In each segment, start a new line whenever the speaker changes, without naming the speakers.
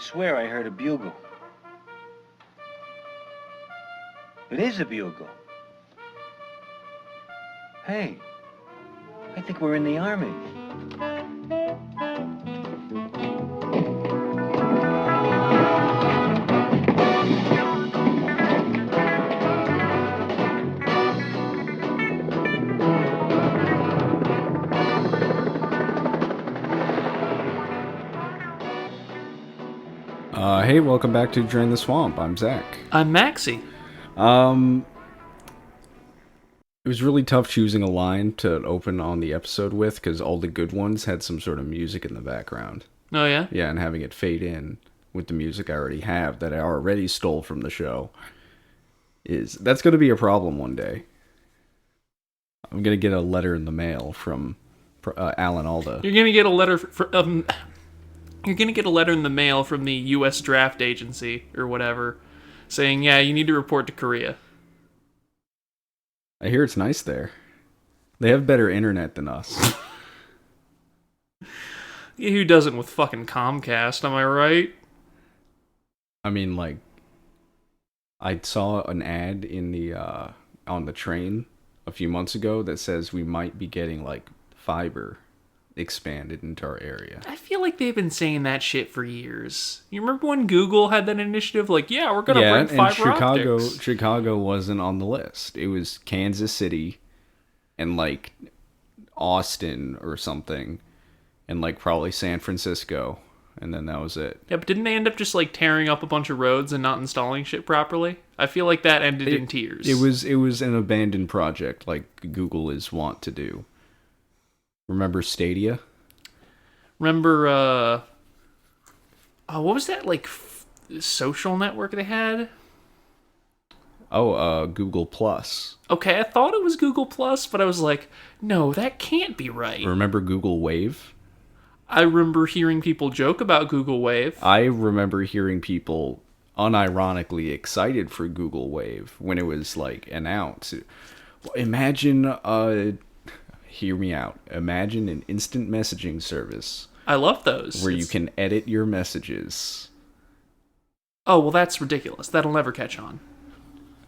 swear I heard a bugle. It is a bugle. Hey, I think we're in the army.
Hey, welcome back to Drain the Swamp. I'm Zach.
I'm Maxie.
It was really tough choosing a line to open on the episode with, because all the good ones had some sort of music in the background.
Oh, yeah?
Yeah, and having it fade in with the music I already have that I already stole from the show that's going to be a problem one day. I'm going to get a letter in the mail from Alan Alda.
You're gonna get a letter You're gonna get a letter in the mail from the U.S. Draft Agency or whatever, saying, "Yeah, you need to report to Korea."
I hear it's nice there. They have better internet than us.
Yeah, who doesn't with fucking Comcast? Am I right?
I mean, like, I saw an ad in the on the train a few months ago that says we might be getting like fiber expanded into our area.
I feel like they've been saying that shit for years. You remember when Google had that initiative? Like, yeah, we're gonna bring fiber optics.
Chicago wasn't on the list. It was Kansas City and like Austin or something, and like probably San Francisco, and then that was it.
Yeah, but didn't they end up just like tearing up a bunch of roads and not installing shit properly? I feel like that ended in tears.
It was an abandoned project, like Google is wont to do. Remember Stadia?
Remember, what was that, like, social network they had?
Google Plus.
Okay, I thought it was Google Plus, but I was like, no, that can't be right.
Remember Google Wave?
I remember hearing people joke about Google Wave.
I remember hearing people unironically excited for Google Wave when it was, like, announced. Imagine, hear me out. Imagine an instant messaging service.
I love those.
Where you can edit your messages.
Oh, well, that's ridiculous. That'll never catch on.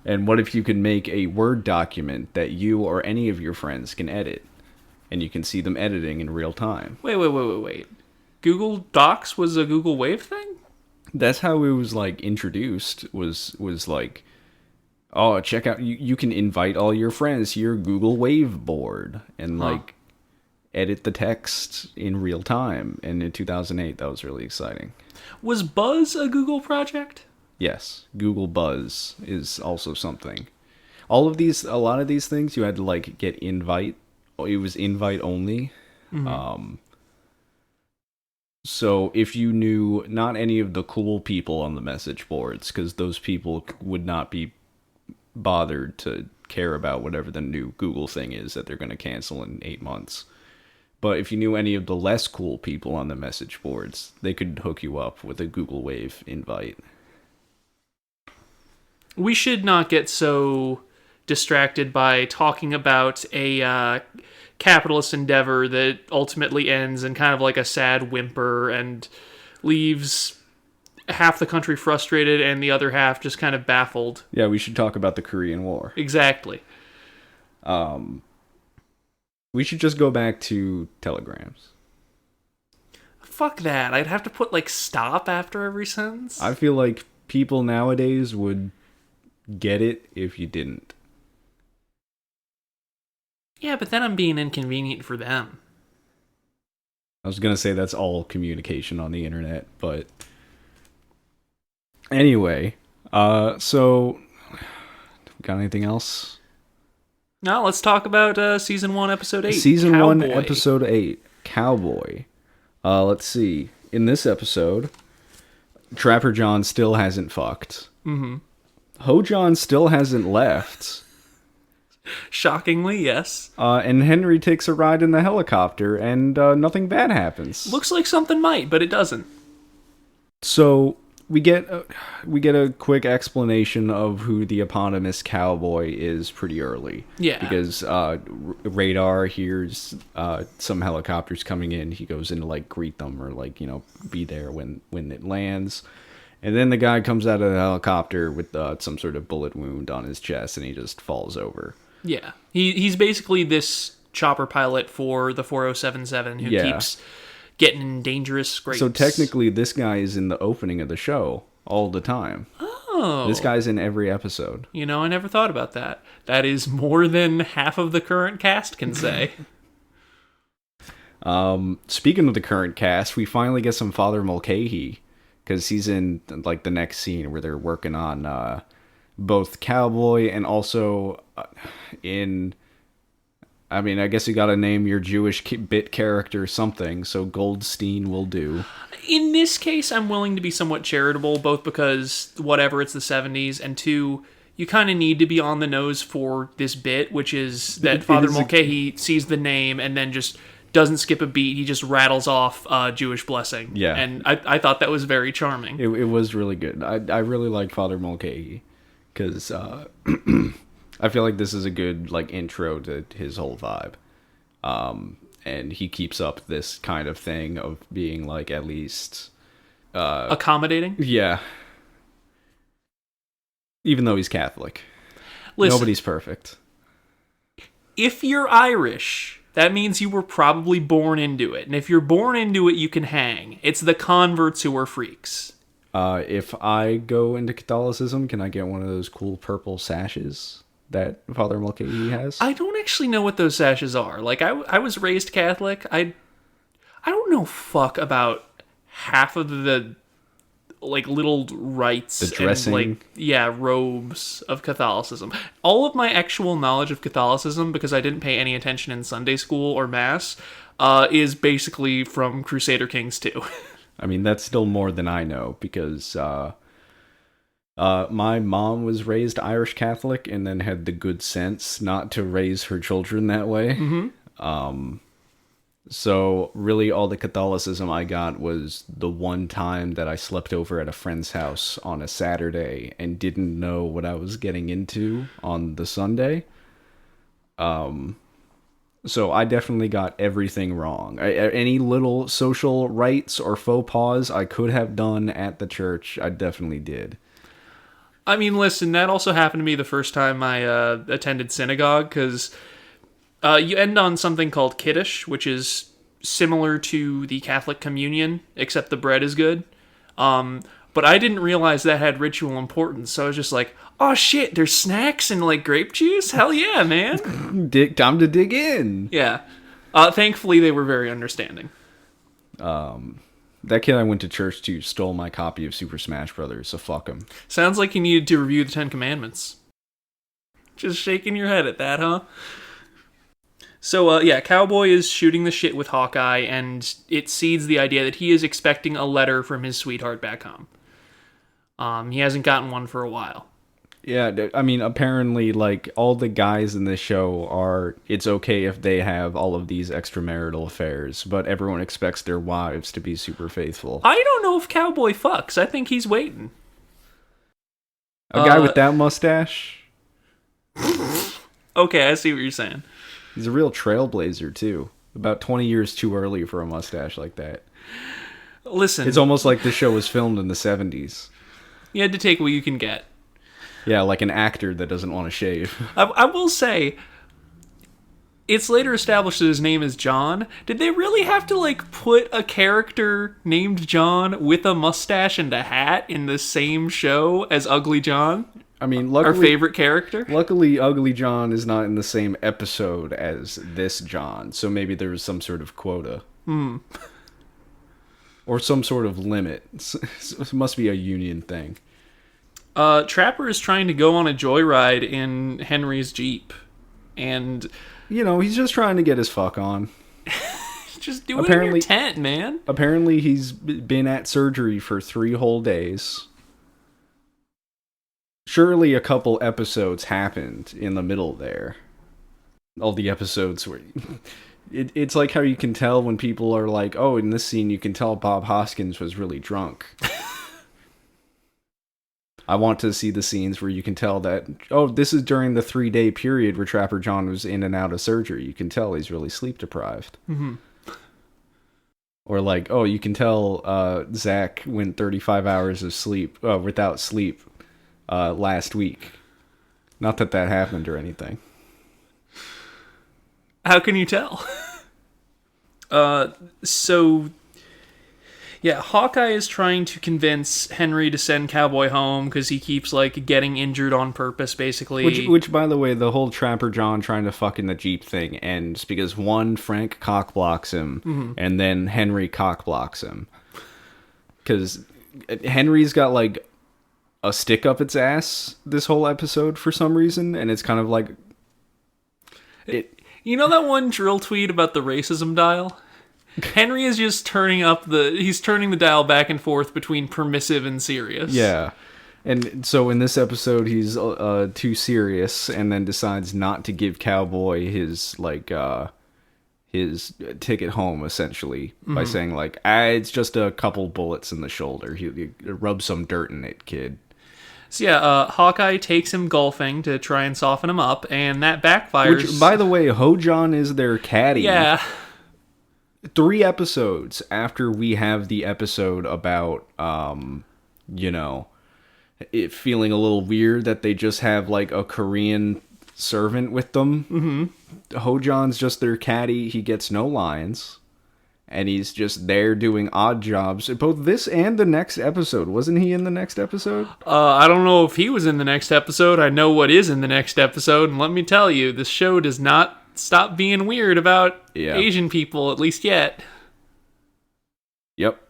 And what if you could make a Word document that you or any of your friends can edit? And you can see them editing in real time.
Wait. Google Docs was a Google Wave thing?
That's how it was, like, introduced, was like, oh, check out, you can invite all your friends to your Google Wave board and, like, edit the text in real time. And in 2008, that was really exciting.
Was Buzz a Google project?
Yes. Google Buzz is also something. A lot of these things, you had to, like, get invite. It was invite only. Mm-hmm. So if you knew not any of the cool people on the message boards, because those people would not be bothered to care about whatever the new Google thing is that they're going to cancel in 8 months. But if you knew any of the less cool people on the message boards, they could hook you up with a Google Wave invite.
We should not get so distracted by talking about a capitalist endeavor that ultimately ends in kind of like a sad whimper and leaves half the country frustrated and the other half just kind of baffled.
Yeah, we should talk about the Korean War.
Exactly.
We should just go back to telegrams.
Fuck that. I'd have to put, like, stop after every sentence.
I feel like people nowadays would get it if you didn't.
Yeah, but then I'm being inconvenient for them.
I was going to say that's all communication on the internet, but anyway, so got anything else?
No, let's talk about Season 1, Episode 8.
Season
Cowboy.
1, Episode 8, Cowboy. Let's see. In this episode, Trapper John still hasn't fucked.
Mm-hmm.
Ho John still hasn't left.
Shockingly, yes.
And Henry takes a ride in the helicopter, and nothing bad happens.
Looks like something might, but it doesn't.
So, we get a quick explanation of who the eponymous cowboy is pretty early.
Yeah.
Because Radar hears some helicopters coming in. He goes in to like greet them or like, be there when it lands. And then the guy comes out of the helicopter with some sort of bullet wound on his chest, and he just falls over.
Yeah. He's basically this chopper pilot for the 4077 who keeps getting in dangerous scrapes.
So technically, this guy is in the opening of the show all the time.
Oh.
This guy's in every episode.
I never thought about that. That is more than half of the current cast can say.
Speaking of the current cast, we finally get some Father Mulcahy, because he's in like the next scene where they're working on both Cowboy and also in... I mean, I guess you gotta name your Jewish bit character something, so Goldstein will do.
In this case, I'm willing to be somewhat charitable, both because, whatever, it's the 70s, and two, you kind of need to be on the nose for this bit, which is that Father Mulcahy sees the name and then just doesn't skip a beat. He just rattles off Jewish blessing.
Yeah.
And I thought that was very charming.
It was really good. I really like Father Mulcahy, because... I feel like this is a good like intro to his whole vibe. And he keeps up this kind of thing of being like at least
accommodating?
Yeah. Even though he's Catholic.
Listen,
nobody's perfect.
If you're Irish, that means you were probably born into it. And if you're born into it, you can hang. It's the converts who are freaks.
If I go into Catholicism, can I get one of those cool purple sashes that Father Mulcahy has?
I don't actually know what those sashes are. Like, I was raised Catholic. I don't know fuck about half of the, like, little rites.
The dressing.
And, like, robes of Catholicism. All of my actual knowledge of Catholicism, because I didn't pay any attention in Sunday school or Mass, is basically from Crusader Kings 2.
I mean, that's still more than I know, because... my mom was raised Irish Catholic and then had the good sense not to raise her children that way. Mm-hmm. So really all the Catholicism I got was the one time that I slept over at a friend's house on a Saturday and didn't know what I was getting into on the Sunday. So I definitely got everything wrong. Any little social rites or faux pas I could have done at the church, I definitely did.
I mean, listen, that also happened to me the first time I attended synagogue, because you end on something called Kiddush, which is similar to the Catholic communion, except the bread is good. But I didn't realize that had ritual importance, so I was just like, oh shit, there's snacks and like grape juice? Hell yeah, man.
Time to dig in.
Yeah. Thankfully, they were very understanding.
That kid I went to church to stole my copy of Super Smash Brothers, so fuck him.
Sounds like you needed to review the Ten Commandments. Just shaking your head at that, huh? So, Cowboy is shooting the shit with Hawkeye, and it seeds the idea that he is expecting a letter from his sweetheart back home. He hasn't gotten one for a while.
Yeah, I mean, apparently, like, all the guys in this show are, it's okay if they have all of these extramarital affairs, but everyone expects their wives to be super faithful.
I don't know if Cowboy fucks. I think he's waiting.
A guy with that mustache?
Okay, I see what you're saying.
He's a real trailblazer, too. About 20 years too early for a mustache like that.
Listen.
It's almost like the show was filmed in the 70s.
You had to take what you can get.
Yeah, like an actor that doesn't want to shave.
I will say, it's later established that his name is John. Did they really have to, like, put a character named John with a mustache and a hat in the same show as Ugly John?
I mean, luckily...
Our favorite character?
Luckily, Ugly John is not in the same episode as this John, so maybe there was some sort of quota. Or some sort of limit. It must be a union thing.
Trapper is trying to go on a joyride in Henry's Jeep, and...
You know, he's just trying to get his fuck on.
Just do it in your tent, man.
Apparently, he's been at surgery for 3 whole days. Surely a couple episodes happened in the middle there. All the episodes where... It's like how you can tell when people are like, oh, in this scene you can tell Bob Hoskins was really drunk. I want to see the scenes where you can tell that, oh, this is during the 3-day period where Trapper John was in and out of surgery. You can tell he's really sleep deprived. Mm-hmm. Or like, oh, you can tell Zach went 35 hours of sleep without sleep last week. Not that happened or anything.
How can you tell? Yeah, Hawkeye is trying to convince Henry to send Cowboy home because he keeps, like, getting injured on purpose, basically.
Which, by the way, the whole Trapper John trying to fuck in the Jeep thing ends because, one, Frank cockblocks him, and then Henry cockblocks him. Because Henry's got, like, a stick up its ass this whole episode for some reason, and it's kind of like...
You know that one drill tweet about the racism dial? Henry is just turning the dial back and forth between permissive and serious.
Yeah. And so in this episode, he's too serious and then decides not to give Cowboy his ticket home, essentially, by saying, like, it's just a couple bullets in the shoulder. He rub some dirt in it, kid.
So yeah, Hawkeye takes him golfing to try and soften him up, and that backfires.
Which, by the way, Ho-John is their caddy.
Yeah.
3 episodes after we have the episode about, it feeling a little weird that they just have, like, a Korean servant with them. Mm-hmm. Ho-John's just their caddy. He gets no lines. And he's just there doing odd jobs. Both this and the next episode. Wasn't he in the next episode?
I don't know if he was in the next episode. I know what is in the next episode. And let me tell you, this show does not stop being weird about Asian people, at least yet.
Yep.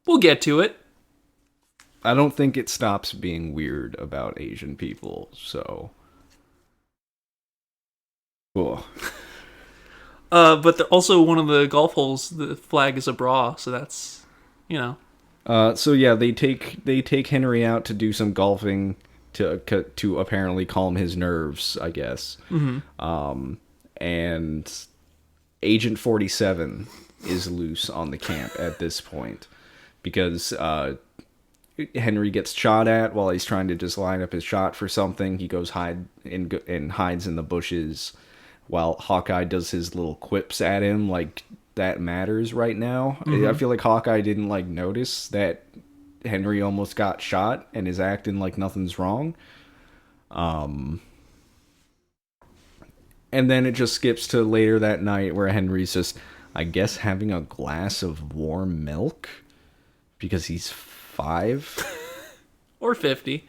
We'll get to it.
I don't think it stops being weird about Asian people, so... Cool.
But also one of the golf holes, the flag is a bra, so that's,
So yeah, they take Henry out to do some golfing to apparently calm his nerves, I guess. Mm-hmm. And Agent 47 is loose on the camp at this point because Henry gets shot at while he's trying to just line up his shot for something. He goes hides in the bushes while Hawkeye does his little quips at him, like that matters right now. Mm-hmm. I feel like Hawkeye didn't like notice that Henry almost got shot and is acting like nothing's wrong. And then it just skips to later that night where Henry's just, I guess, having a glass of warm milk because he's 5
or 50.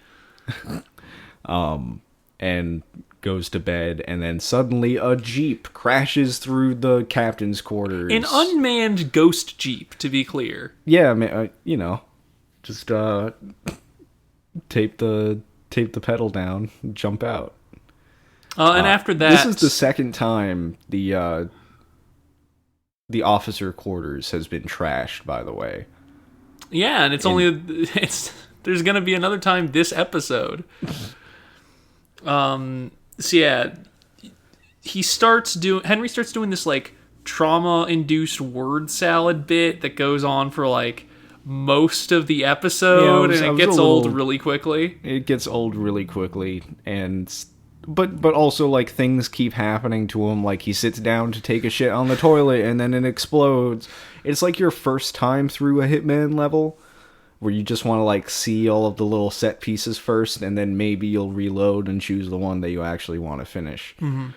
And goes to bed, and then suddenly a Jeep crashes through the captain's quarters.
An unmanned ghost Jeep, to be clear.
Yeah, I mean, just tape the pedal down, and jump out.
And after that,
this is the second time the officer quarters has been trashed. By the way,
yeah, and there's gonna be another time this episode. So yeah, Henry starts doing this like trauma-induced word salad bit that goes on for like most of the episode, and it gets old really quickly.
It gets old really quickly, but also like things keep happening to him. Like he sits down to take a shit on the toilet, and then it explodes. It's like your first time through a Hitman level, where you just want to like see all of the little set pieces first, and then maybe you'll reload and choose the one that you actually want to finish. Mm-hmm.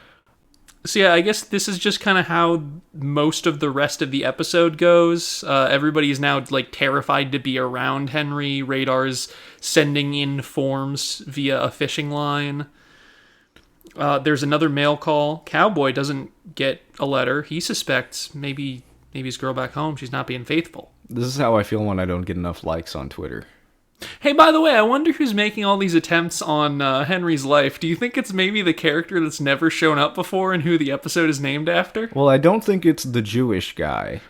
So yeah, I guess this is just kind of how most of the rest of the episode goes. Everybody is now like terrified to be around Henry. Radar's sending in forms via a fishing line. There's another mail call. Cowboy doesn't get a letter. He suspects maybe his girl back home, she's not being faithful.
This is how I feel when I don't get enough likes on Twitter.
Hey, by the way, I wonder who's making all these attempts on Henry's life. Do you think it's maybe the character that's never shown up before and who the episode is named after?
Well, I don't think it's the Jewish guy.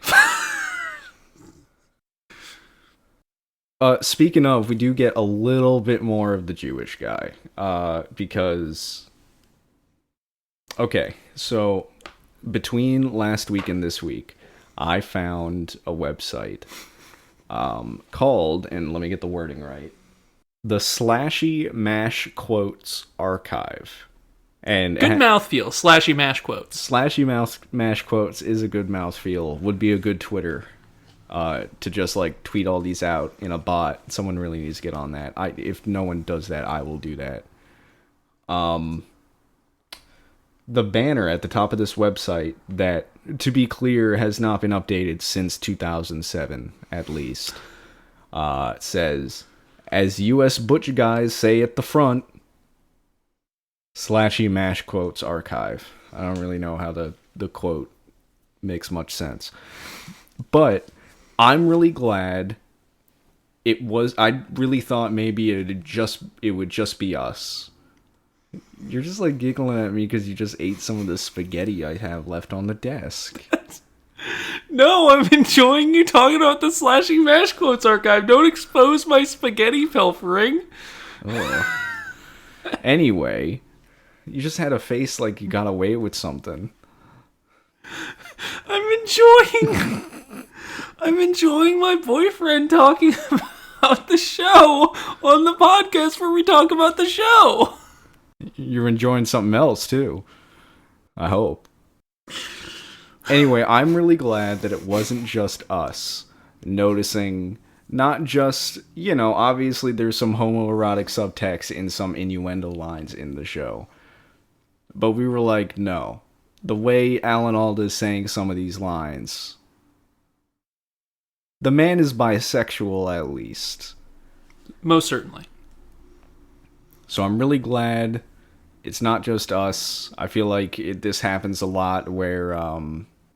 Speaking of, we do get a little bit more of the Jewish guy. Because... Okay, so between last week and this week, I found a website called, and let me get the wording right, the Slashy Mash Quotes archive. And
Good mouthfeel, Slashy Mash Quotes.
Slashy Mash Quotes is a good mouthfeel. Would be a good Twitter to just like tweet all these out in a bot. Someone really needs to get on that. If no one does that, I will do that. The banner at the top of this website that, to be clear, has not been updated since 2007, at least, says, as U.S. Butch guys say at the front, Slashy Mash Quotes archive. I don't really know how the quote makes much sense. But I'm really glad it was. I really thought maybe it would just be us. You're just like giggling at me because you just ate some of the spaghetti I have left on the desk.
No, I'm enjoying you talking about the Slashy Mash Quotes archive. Don't expose my spaghetti pilfering.
Oh. Anyway, you just had a face like you got away with something. I'm enjoying my boyfriend talking about the show on the podcast where we talk about the show. You're enjoying something else too, I hope. Anyway, I'm really glad that it wasn't just us noticing, not just, obviously there's some homoerotic subtext in some innuendo lines in the show. But we were like, no. The way Alan Alda is saying some of these lines, the man is bisexual at least.
Most certainly.
So I'm really glad it's not just us. I feel like this happens a lot where...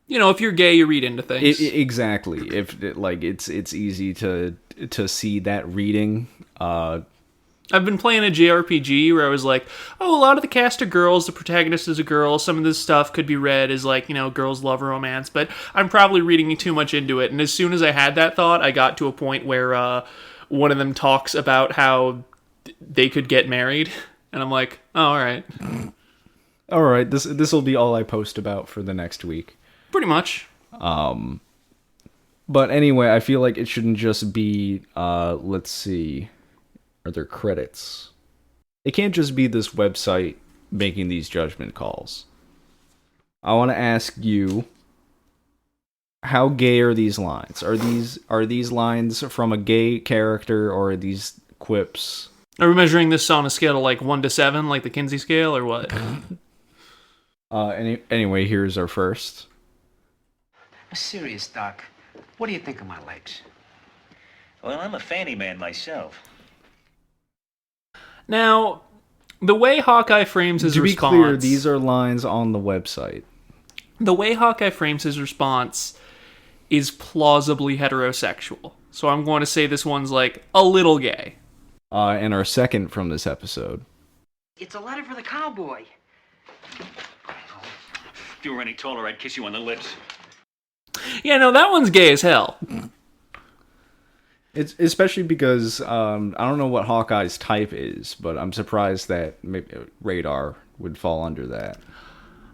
if you're gay, you read into things.
Exactly. It's easy to see that reading.
I've been playing a JRPG where I was like, oh, a lot of the cast are girls, the protagonist is a girl, some of this stuff could be read as like, girls love romance, but I'm probably reading too much into it. And as soon as I had that thought, I got to a point where one of them talks about how they could get married, and I'm like, oh, all right.
All right, this will be all I post about for the next week.
Pretty much.
But anyway, I feel like it shouldn't just be, let's see, are there credits? It can't just be this website making these judgment calls. I want to ask you, how gay are these lines? Are these lines from a gay character, or are these quips?
Are we measuring this on a scale of like 1 to 7, like the Kinsey scale, or what?
Anyway, here's our first.
I'm serious, Doc. What do you think of my legs?
Well, I'm a fanny man myself.
Now, the way Hawkeye frames his response...
To be clear, these are lines on the website.
The way Hawkeye frames his response is plausibly heterosexual. So I'm going to say this one's like a little gay.
And our second from this episode.
It's a letter for the cowboy.
If you were any taller, I'd kiss you on the lips.
Yeah, no, that one's gay as hell.
It's especially because I don't know what Hawkeye's type is, but I'm surprised that maybe Radar would fall under that.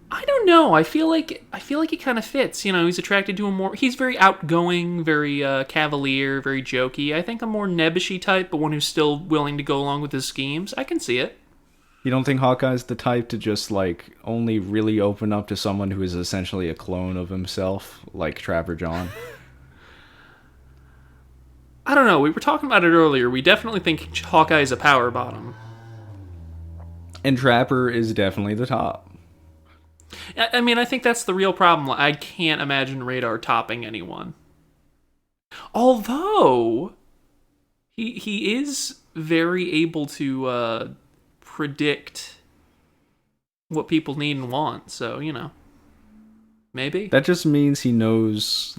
I don't know. I feel like it kind of fits. He's attracted to a more... He's very outgoing, very cavalier, very jokey. I think a more nebbishy type, but one who's still willing to go along with his schemes. I can see it.
You don't think Hawkeye's the type to just, only really open up to someone who is essentially a clone of himself, like Trapper John?
I don't know. We were talking about it earlier. We definitely think Hawkeye is a power bottom.
And Trapper is definitely the top.
I mean, I think that's the real problem. I can't imagine Radar topping anyone. Although, he is very able to predict what people need and want. So, maybe.
That just means he knows,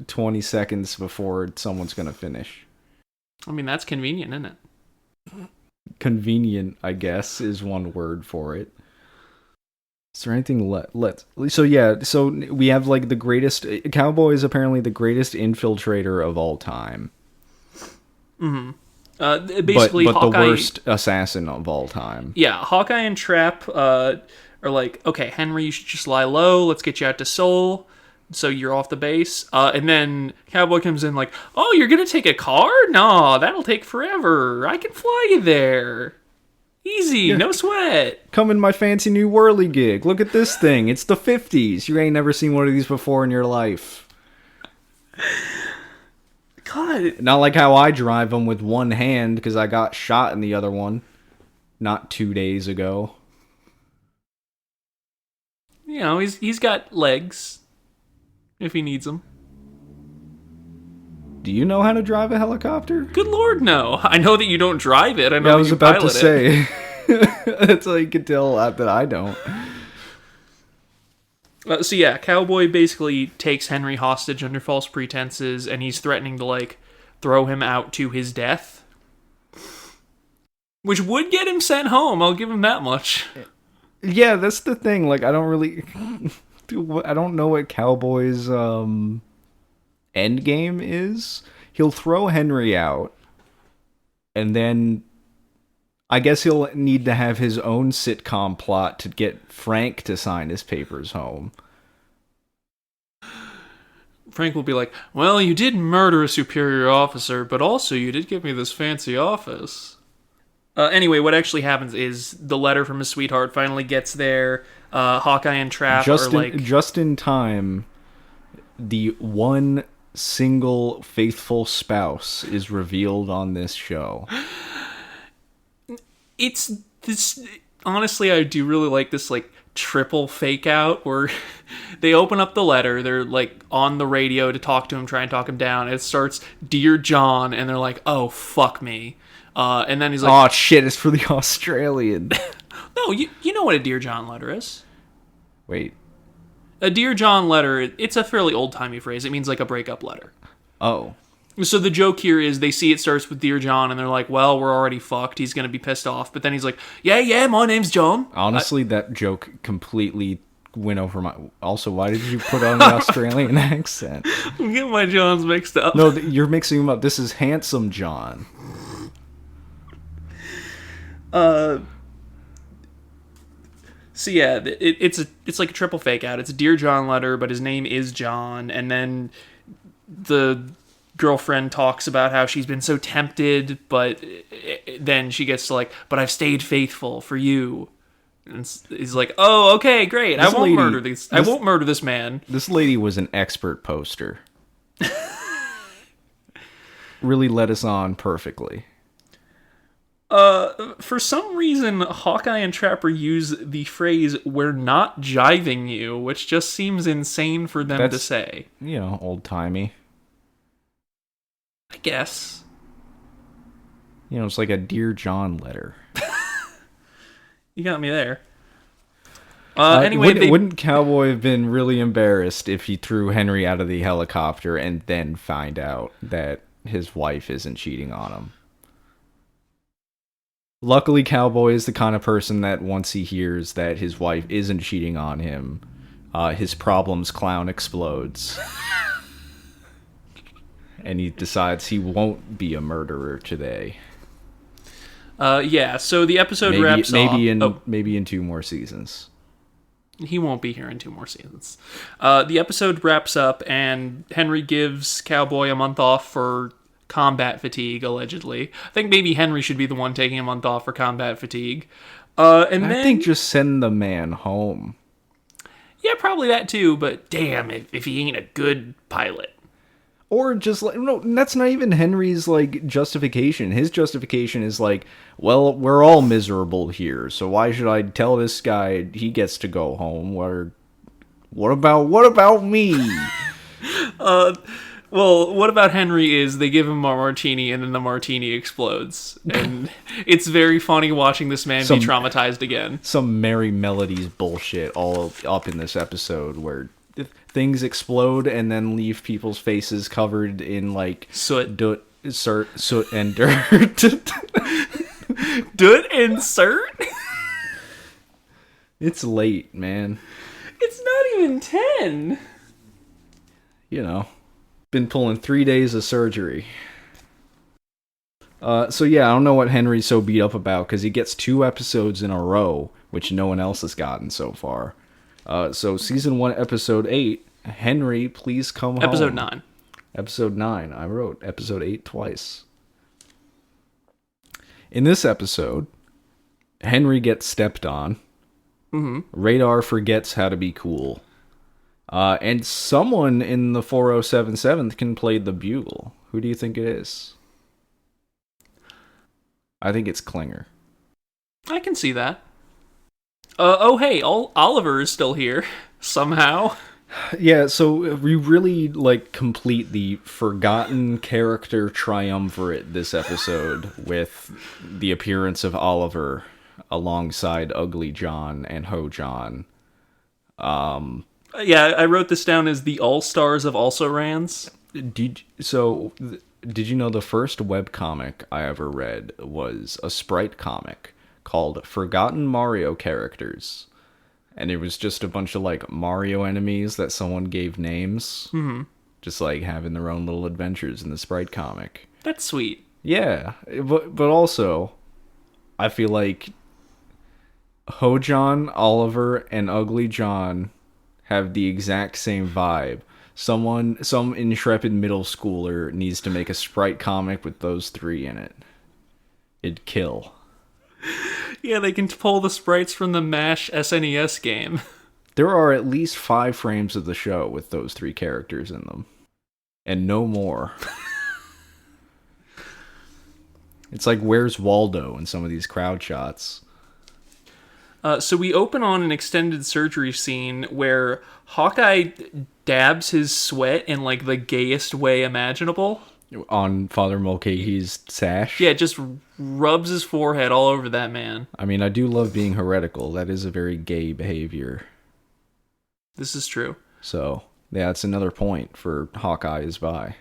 20 seconds before someone's going to finish.
I mean, that's convenient, isn't it?
Convenient, I guess, is one word for it. Is there anything so we have the greatest... Cowboy is apparently the greatest infiltrator of all time.
Mm-hmm. Basically,
but
Hawkeye,
the worst assassin of all time.
Yeah, Hawkeye and Trap are like, okay, Henry, you should just lie low. Let's get you out to Seoul. so you're off the base. And then Cowboy comes in like, oh, you're gonna take a car? No, that'll take forever. I can fly you there. Easy, no sweat.
Come in my fancy new whirligig. Look at this thing. It's the 50s. You ain't never seen one of these before in your life.
God.
Not like how I drive them with one hand because I got shot in the other one not 2 days ago.
You know, he's got legs if he needs them.
Do you know how to drive a helicopter?
Good Lord, no. I know that you don't drive it. I know
Yeah, I
that
was
you
about to
pilot
say. That's all you can tell that I don't.
So yeah, Cowboy basically takes Henry hostage under false pretenses, and he's threatening to, like, throw him out to his death. Which would get him sent home, I'll give him that much.
Yeah, that's the thing. Like, I don't really... I don't know what Cowboy's end game is. He'll throw Henry out, and then I guess he'll need to have his own sitcom plot to get Frank to sign his papers home.
Frank will be like, well, you did murder a superior officer, but also you did give me this fancy office. Anyway, what actually happens is the letter from his sweetheart finally gets there. Hawkeye and Trap are like...
Just in time, the one single faithful spouse is revealed on this show.
It's this... Honestly, I do really like this, like, triple fake out where they open up the letter, they're, like, on the radio to talk to him, try and talk him down. It starts, Dear John, and they're like, oh, fuck me. And then he's like...
Oh, shit, it's for the Australian.
No, you know what a Dear John letter is.
Wait.
A Dear John letter, it's a fairly old-timey phrase. It means, like, a breakup letter.
Oh.
So the joke here is they see it starts with Dear John, and they're like, well, we're already fucked. He's going to be pissed off. But then he's like, yeah, my name's John.
Honestly, that joke completely went over my... Also, why did you put on the Australian accent?
I'm getting my Johns mixed up.
No, you're mixing them up. This is Handsome John.
So yeah, it's like a triple fake out. It's a Dear John letter, but his name is John, and then the girlfriend talks about how she's been so tempted, but then she gets to like, but I've stayed faithful for you. And he's like, oh, okay, great. I won't murder this man.
This lady was an expert poster. Really led us on perfectly.
For some reason, Hawkeye and Trapper use the phrase, we're not jiving you, which just seems insane for them to say.
You know, old-timey.
I guess.
You know, it's like a Dear John letter.
You got me there. Anyway,
wouldn't Cowboy have been really embarrassed if he threw Henry out of the helicopter and then find out that his wife isn't cheating on him? Luckily, Cowboy is the kind of person that once he hears that his wife isn't cheating on him, his problems clown explodes. And he decides he won't be a murderer today.
Yeah, so the episode wraps up.
Maybe in 2 more seasons.
He won't be here in 2 more seasons. The episode wraps up, and Henry gives Cowboy a month off for combat fatigue, allegedly. I think maybe Henry should be the one taking a month off for combat fatigue. I
think just send the man home.
Yeah, probably that too, but damn, if he ain't a good pilot.
Or just like, no, that's not even Henry's like justification. His justification is like, well, we're all miserable here, so why should I tell this guy he gets to go home? What about me?
Well, what about Henry is they give him a martini and then the martini explodes. And it's very funny watching this man be traumatized again.
Some Merry Melodies bullshit all up in this episode where things explode and then leave people's faces covered in like
soot
and dirt.
Doot and cert?
It's late, man.
It's not even 10.
You know, been pulling 3 days of surgery. So yeah, I don't know what Henry's so beat up about because he gets 2 episodes in a row, which no one else has gotten so far. So season 1, episode 8, Henry, please come home.
Episode 9.
Episode 9. I wrote episode 8 twice. In this episode, Henry gets stepped on. Mm-hmm. Radar forgets how to be cool. And someone in the 4077th can play the bugle. Who do you think it is? I think it's Klinger.
I can see that. Oh, hey, Oliver is still here, somehow.
Yeah, so we really, complete the forgotten character triumvirate this episode with the appearance of Oliver alongside Ugly John and Ho John.
Yeah, I wrote this down as the All-Stars of Also-Rans.
Did you know the first webcomic I ever read was a sprite comic called Forgotten Mario Characters? And it was just a bunch of, Mario enemies that someone gave names. Mm-hmm. Just, having their own little adventures in the sprite comic.
That's sweet.
Yeah, but also, I feel like Ho-John, Oliver, and Ugly John have the exact same vibe. Some intrepid middle schooler needs to make a sprite comic with those three in it. It'd kill.
Yeah, they can pull the sprites from the MASH SNES game.
There are at least 5 frames of the show with those 3 characters in them. And no more. It's like, where's Waldo in some of these crowd shots?
So we open on an extended surgery scene where Hawkeye dabs his sweat in, the gayest way imaginable.
On Father Mulcahy's sash?
Yeah, just rubs his forehead all over that man.
I mean, I do love being heretical. That is a very gay behavior.
This is true.
So, yeah, it's another point for Hawkeye is by.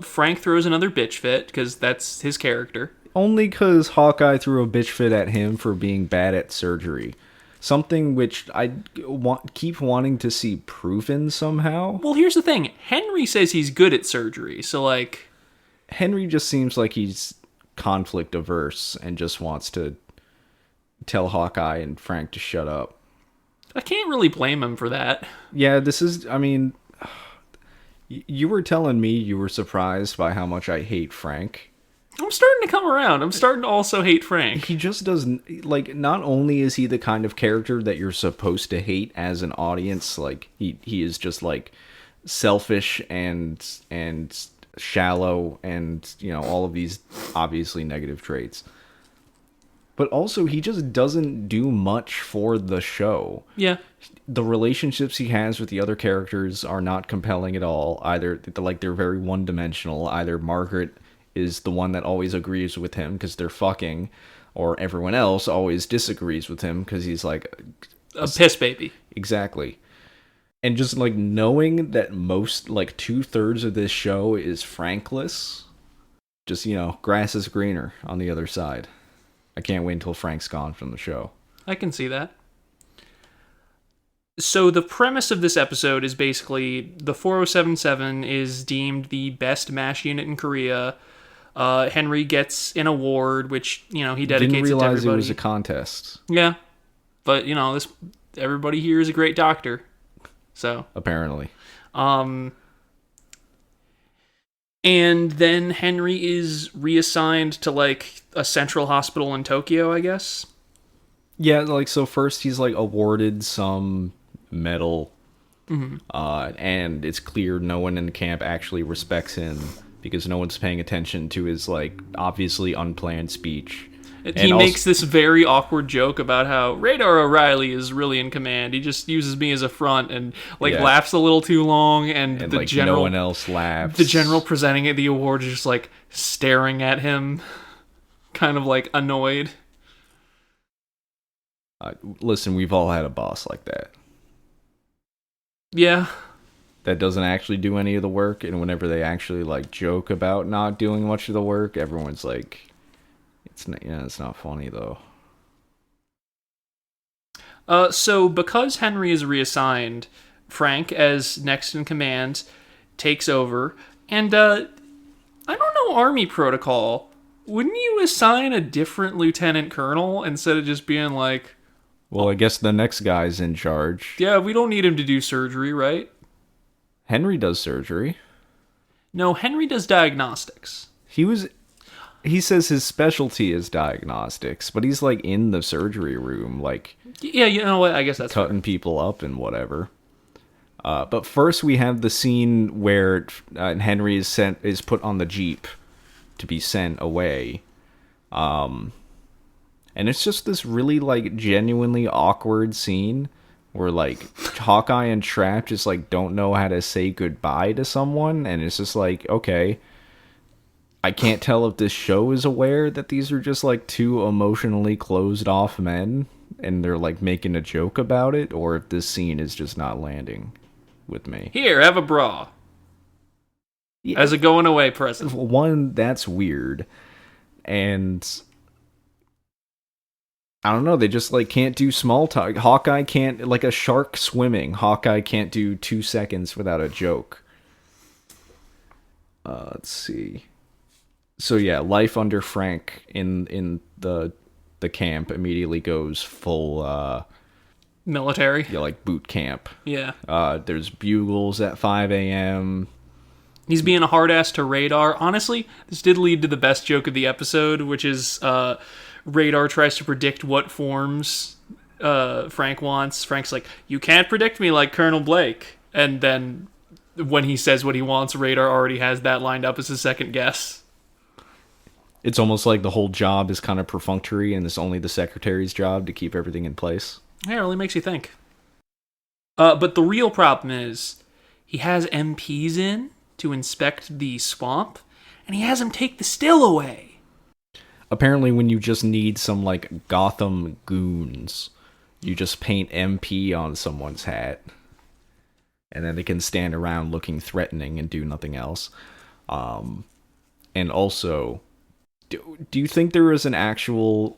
Frank throws another bitch fit, because that's his character.
Only because Hawkeye threw a bitch fit at him for being bad at surgery. Something which I keep wanting to see proven somehow.
Well, here's the thing. Henry says he's good at surgery, so,
Henry just seems like he's conflict averse and just wants to tell Hawkeye and Frank to shut up.
I can't really blame him for that.
Yeah, you were telling me you were surprised by how much I hate Frank.
I'm starting to come around. I'm starting to also hate Frank.
He just doesn't, not only is he the kind of character that you're supposed to hate as an audience, he is just, selfish and shallow and, all of these obviously negative traits. But also, he just doesn't do much for the show.
Yeah.
The relationships he has with the other characters are not compelling at all. Either, they're very one-dimensional. Either Margaret is the one that always agrees with him because they're fucking, or everyone else always disagrees with him because he's a
piss baby.
Exactly. And just knowing that most 2/3 of this show is Frankless, just grass is greener on the other side. I can't wait until Frank's gone from the show.
I can see that. So the premise of this episode is basically the 4077 is deemed the best MASH unit in Korea. Henry gets an award, which, he dedicates it to everybody.
Didn't realize it was a contest.
Yeah. But, everybody here is a great doctor. So.
Apparently.
And then Henry is reassigned to, a central hospital in Tokyo, I guess.
Yeah, so first he's, awarded some medal. Mm-hmm. And it's clear no one in the camp actually respects him because no one's paying attention to his, obviously unplanned speech.
He makes this very awkward joke about how Radar O'Reilly is really in command. He just uses me as a front and, laughs a little too long, and the general...
no one else laughs.
The general presenting the award is just, staring at him, kind of, annoyed.
Listen, we've all had a boss like that.
Yeah.
That doesn't actually do any of the work, and whenever they actually joke about not doing much of the work, everyone's it's not funny though.
So because Henry is reassigned, Frank, as next in command, takes over, and I don't know Army protocol. Wouldn't you assign a different lieutenant colonel instead of just being
Well, I guess the next guy's in charge.
Yeah, we don't need him to do surgery, right?
Henry does surgery.
No, Henry does diagnostics.
He says his specialty is diagnostics, but he's like in the surgery room, like
Yeah, you know what? I guess that's
cutting people up and whatever. But first we have the scene where Henry is put on the Jeep to be sent away. And it's just this really like genuinely awkward scene where like Hawkeye and Trap just like don't know how to say goodbye to someone, and it's just like, okay, I can't tell if this show is aware that these are just like two emotionally closed off men and they're like making a joke about it, or if this scene is just not landing with me.
Here, have a bra.
Yeah.
As a going away present.
One, that's weird. And I don't know, they just like can't do small talk. Hawkeye can't, like a shark swimming, Hawkeye can't do 2 seconds without a joke. Let's see. So yeah, life under Frank in the camp immediately goes full
Military.
yeah, like boot camp.
Yeah.
There's bugles at 5 a.m.
He's being a hard ass to Radar. Honestly, this did lead to the best joke of the episode, which is Radar tries to predict what forms Frank wants. Frank's like, you can't predict me like Colonel Blake. And then when he says what he wants, Radar already has that lined up as his second guess.
It's almost like the whole job is kind of perfunctory and it's only the secretary's job to keep everything in place.
Yeah, it really makes you think. But the real problem is he has MPs in to inspect the swamp, and he has them take the still away.
Apparently when you just need some like Gotham goons, you just paint MP on someone's hat, and then they can stand around looking threatening and do nothing else. And also, do you think there is an actual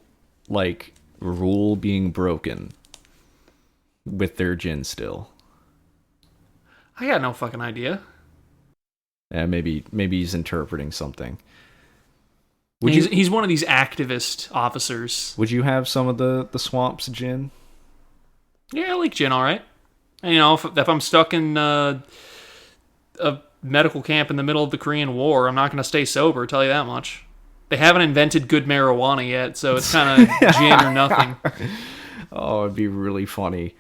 like rule being broken with their gin still?
I got no fucking idea.
Yeah, maybe he's interpreting something.
He's one of these activist officers.
Would you have some of the swamp's gin?
Yeah, I like gin, all right. And, you know, if I'm stuck in a medical camp in the middle of the Korean War, I'm not going to stay sober, tell you that much. They haven't invented good marijuana yet, so it's kind of gin or nothing.
Oh, it'd be really funny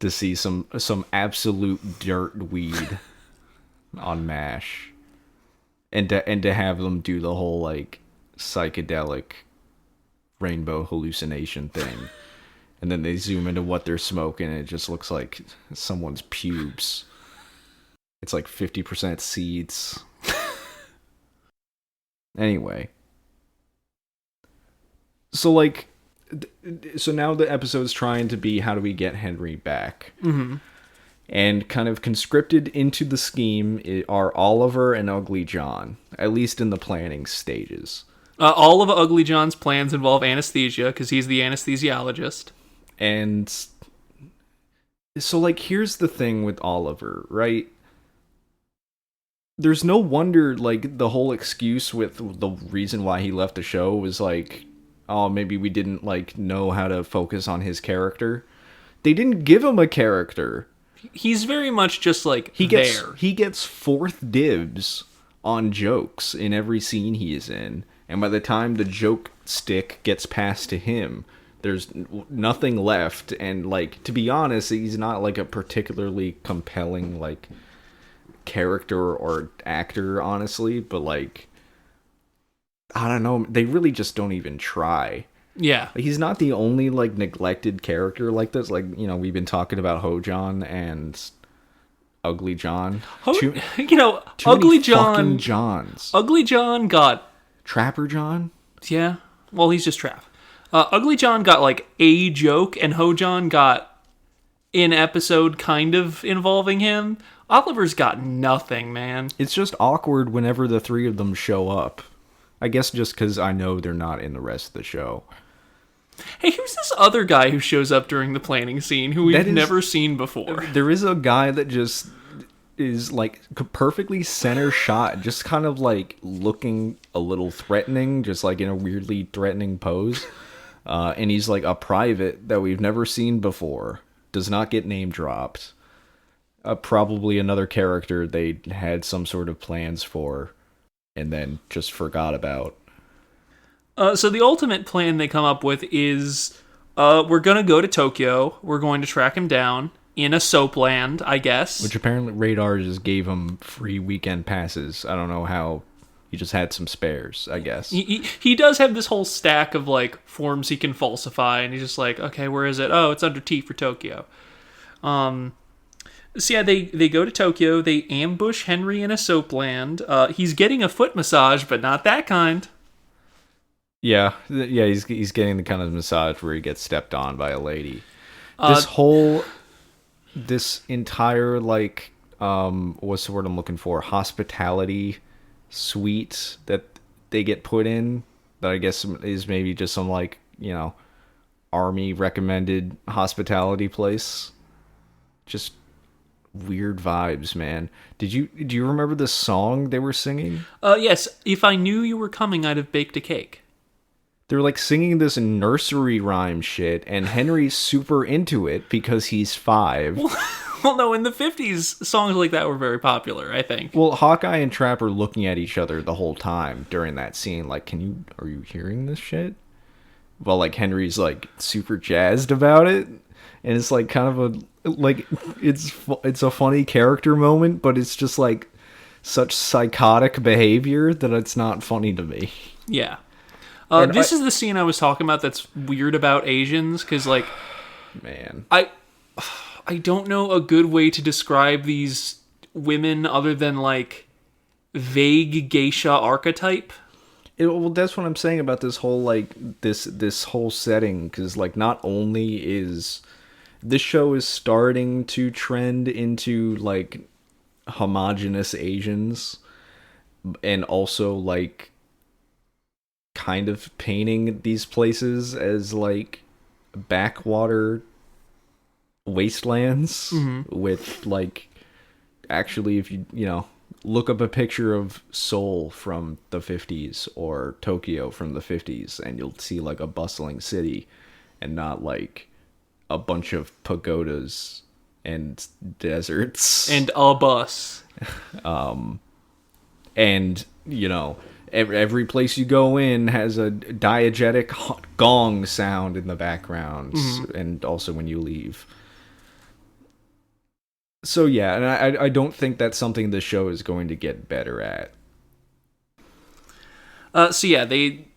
to see some absolute dirt weed on MASH, and to have them do the whole like psychedelic rainbow hallucination thing, and then they zoom into what they're smoking, and it just looks like someone's pubes. It's like 50% seeds. Anyway, so like, so now the episode's trying to be, how do we get Henry back?
Mm-hmm.
And kind of conscripted into the scheme are Oliver and Ugly John, at least in the planning stages.
All of Ugly John's plans involve anesthesia, because he's the anesthesiologist.
And so, like, here's the thing with Oliver, right? There's no wonder, like, the whole excuse with the reason why he left the show was, like, oh, maybe we didn't, like, know how to focus on his character. They didn't give him a character.
He's very much just, like,
He gets fourth dibs on jokes in every scene he is in. And by the time the joke stick gets passed to him, there's nothing left. And, like, to be honest, he's not, like, a particularly compelling, like, character or actor, honestly. But, like, I don't know. They really just don't even try.
Yeah.
He's not the only, like, neglected character like this. Like, you know, we've been talking about Ho-John and Ugly John.
Ugly John...
fucking Johns.
Ugly John got...
Trapper John?
Yeah. Well, he's just Trap. Ugly John got, like, a joke, and Ho-John got an episode kind of involving him. Oliver's got nothing, man.
It's just awkward whenever the three of them show up. I guess just because I know they're not in the rest of the show.
Hey, who's this other guy who shows up during the planning scene who we've never seen before?
There is a guy that just is like perfectly center shot, just kind of like looking a little threatening, just like in a weirdly threatening pose. And he's like a private that we've never seen before. Does not get name dropped. probably another character they had some sort of plans for and then just forgot about.
So the ultimate plan they come up with is we're going to go to Tokyo. We're going to track him down in a soapland, I guess.
Which apparently Radar just gave him free weekend passes. I don't know how. He just had some spares, I guess.
He does have this whole stack of like forms he can falsify, and he's just like, okay, where is it? Oh, it's under T for Tokyo. So yeah, they go to Tokyo. They ambush Henry in a soapland. He's getting a foot massage, but not that kind.
Yeah, he's getting the kind of massage where he gets stepped on by a lady. This entire like what's the word I'm looking for? Hospitality suite that they get put in, that I guess is maybe just some like, army recommended hospitality place. Just weird vibes, man. Do you remember the song they were singing?
Yes. If I knew you were coming, I'd have baked a cake.
They were like singing this nursery rhyme shit, and Henry's super into it because he's 5.
Well, no, in the 50s, songs like that were very popular, I think.
Well, Hawkeye and Trap are looking at each other the whole time during that scene. Like, are you hearing this shit? Well, like, Henry's, like, super jazzed about it. And it's, like, kind of it's a funny character moment, but it's just, like, such psychotic behavior that it's not funny to me.
Yeah. This is the scene I was talking about that's weird about Asians, because, like...
Man.
I don't know a good way to describe these women other than, like, vague geisha archetype.
Well, that's what I'm saying about this whole, like, this whole setting, because, like, not only is... This show is starting to trend into, like, homogenous Asians, and also, like, kind of painting these places as, like, backwater wastelands with, like, actually, if you look up a picture of Seoul from the 50s or Tokyo from the 50s, and you'll see, like, a bustling city and not, like, a bunch of pagodas and deserts
and a bus.
And every place you go in has a diegetic gong sound in the background, and also when you leave. So yeah, and I don't think that's something the show is going to get better at.
So yeah,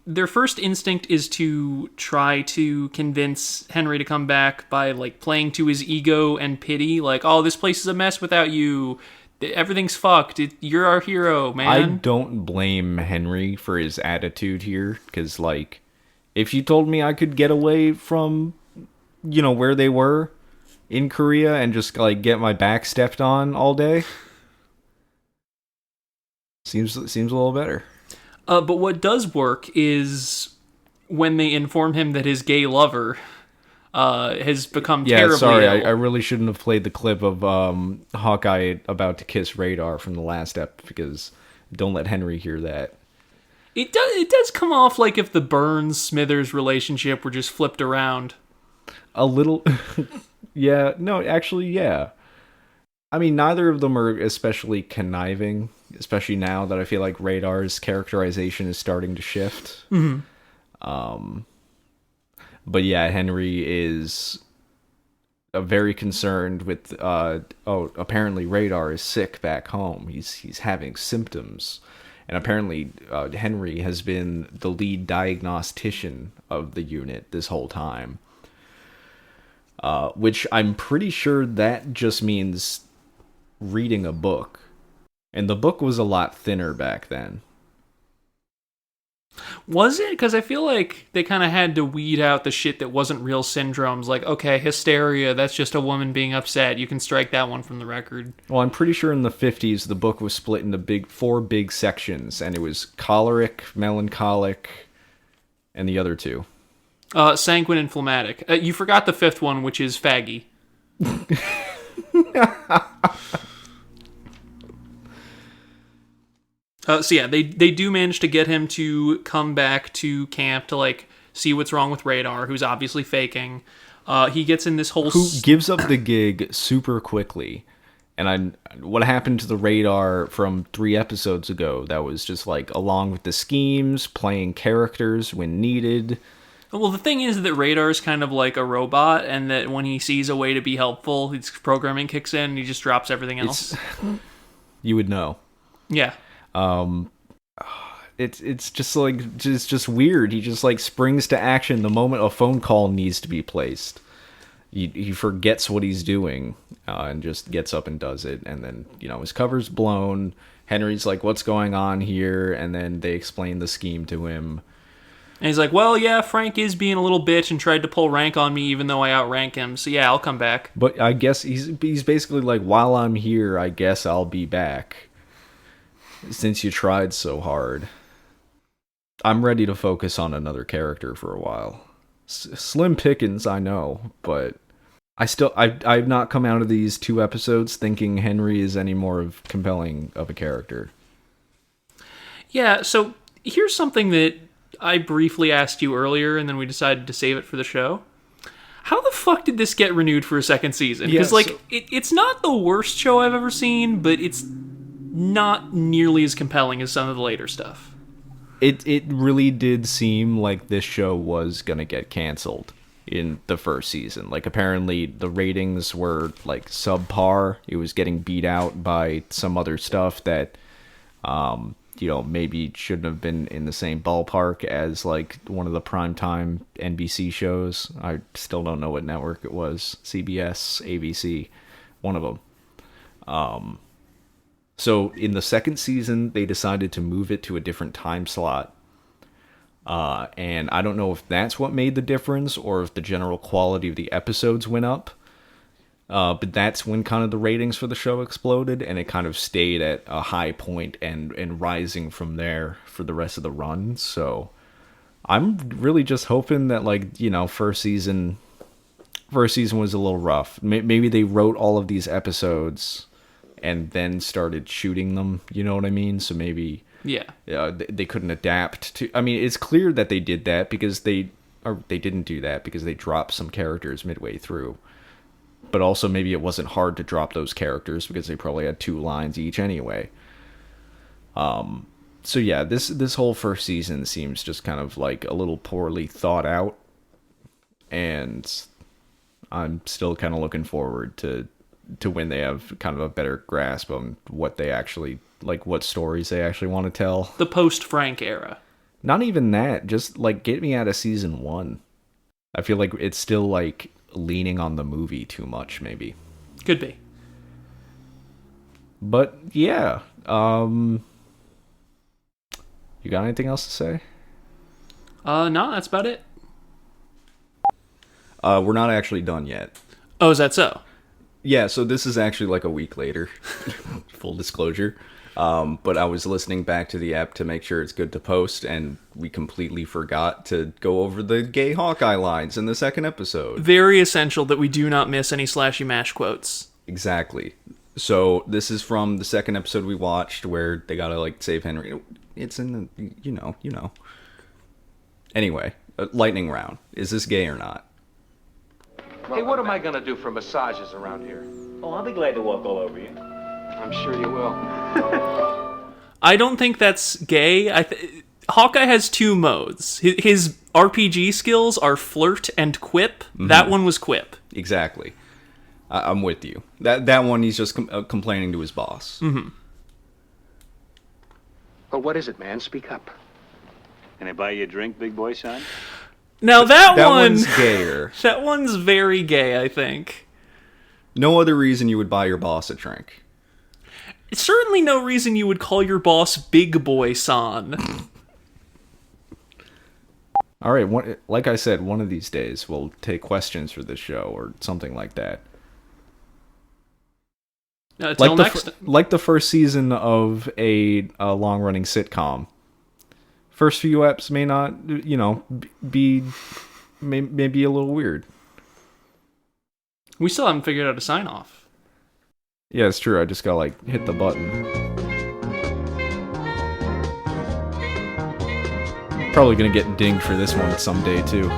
their first instinct is to try to convince Henry to come back by, like, playing to his ego and pity, like, oh, this place is a mess without you. Everything's fucked. You're our hero, man.
I don't blame Henry for his attitude here, because, like, if you told me I could get away from, where they were in Korea and just, like, get my back stepped on all day, seems a little better.
But what does work is when they inform him that his gay lover has become terribly
sorry,
ill.
I really shouldn't have played the clip of Hawkeye about to kiss Radar from the last ep, because don't let Henry hear that.
It does come off like if the Burns-Smithers relationship were just flipped around.
A little... Yeah, no, actually, yeah. I mean, neither of them are especially conniving, especially now that I feel like Radar's characterization is starting to shift.
Mm-hmm.
But yeah, Henry is very concerned with, apparently Radar is sick back home. He's having symptoms. And apparently Henry has been the lead diagnostician of the unit this whole time. Which I'm pretty sure that just means reading a book. And the book was a lot thinner back then.
Was it? Because I feel like they kind of had to weed out the shit that wasn't real syndromes. Like, okay, hysteria, that's just a woman being upset. You can strike that one from the record.
Well, I'm pretty sure in the 50s, the book was split into 4 big sections. And it was choleric, melancholic, and the other 2.
Sanguine and phlegmatic. You forgot the 5th one, which is faggy. So yeah, they do manage to get him to come back to camp to, like, see what's wrong with Radar, who's obviously faking. He gets in this whole...
Who gives up the gig super quickly And what happened to the radar from 3 episodes ago? That was just like along with the schemes, playing characters when needed.
Well, the thing is that Radar is kind of like a robot, and that when he sees a way to be helpful, his programming kicks in, and he just drops everything else.
You would know.
Yeah.
It's just like just weird. He just like springs to action the moment a phone call needs to be placed. He forgets what he's doing and just gets up and does it. And then, his cover's blown. Henry's like, what's going on here? And then they explain the scheme to him.
And he's like, well, yeah, Frank is being a little bitch and tried to pull rank on me even though I outrank him. So yeah, I'll come back.
But I guess he's basically like, while I'm here, I guess I'll be back. Since you tried so hard. I'm ready to focus on another character for a while. Slim pickings, I know, but I've not come out of these 2 episodes thinking Henry is any more compelling of a character.
Yeah, so here's something that I briefly asked you earlier, and then we decided to save it for the show. How the fuck did this get renewed for a 2nd season? Because, it's not the worst show I've ever seen, but it's not nearly as compelling as some of the later stuff.
It really did seem like this show was going to get canceled in the 1st season. Like, apparently the ratings were, like, subpar. It was getting beat out by some other stuff that, maybe shouldn't have been in the same ballpark as, like, one of the primetime NBC shows. I still don't know what network it was. CBS, ABC, one of them. So in the 2nd season, they decided to move it to a different time slot. And I don't know if that's what made the difference or if the general quality of the episodes went up. But that's when kind of the ratings for the show exploded, and it kind of stayed at a high point and rising from there for the rest of the run. So I'm really just hoping that, first season was a little rough. Maybe they wrote all of these episodes and then started shooting them, you know what I mean? So maybe they couldn't adapt to... I mean, it's clear that they did that because they didn't do that because they dropped some characters midway through. But also maybe it wasn't hard to drop those characters because they probably had 2 lines each anyway. So yeah, this whole 1st season seems just kind of like a little poorly thought out. And I'm still kind of looking forward to when they have kind of a better grasp on what they actually, what stories they actually want to tell.
The post-Frank era.
Not even that, just, get me out of season 1. I feel like it's still, leaning on the movie too much, maybe.
Could be.
But, yeah. You got anything else to say?
No, that's about it.
We're not actually done yet.
Oh, is that so?
Yeah, so this is actually a week later, full disclosure. But I was listening back to the app to make sure it's good to post, and we completely forgot to go over the gay Hawkeye lines in the 2nd episode.
Very essential that we do not miss any Slashy Mash quotes.
Exactly. So this is from the 2nd episode we watched where they gotta, save Henry. It's in the, you know. Anyway, lightning round. Is this gay or not?
Hey, what am I gonna do for massages around here?
Oh, I'll be glad to walk all over you.
I'm sure you will.
I don't think that's gay. Hawkeye has 2 modes. His RPG skills are flirt and quip. Mm-hmm. That one was quip.
Exactly. I'm with you. That one, he's just complaining to his boss.
Mm-hmm.
Well, what is it, man? Speak up.
Can I buy you a drink, big boy, son?
Now that
one's gayer.
That one's very gay, I think.
No other reason you would buy your boss a drink.
Certainly no reason you would call your boss Big Boy San.
All right, like I said, one of these days we'll take questions for this show or something like that.
Till next.
Like the first season of a long-running sitcom. First few eps may not, be maybe a little weird.
We still haven't figured out a sign-off.
Yeah, it's true. I just gotta, hit the button. Probably gonna get dinged for this one someday, too.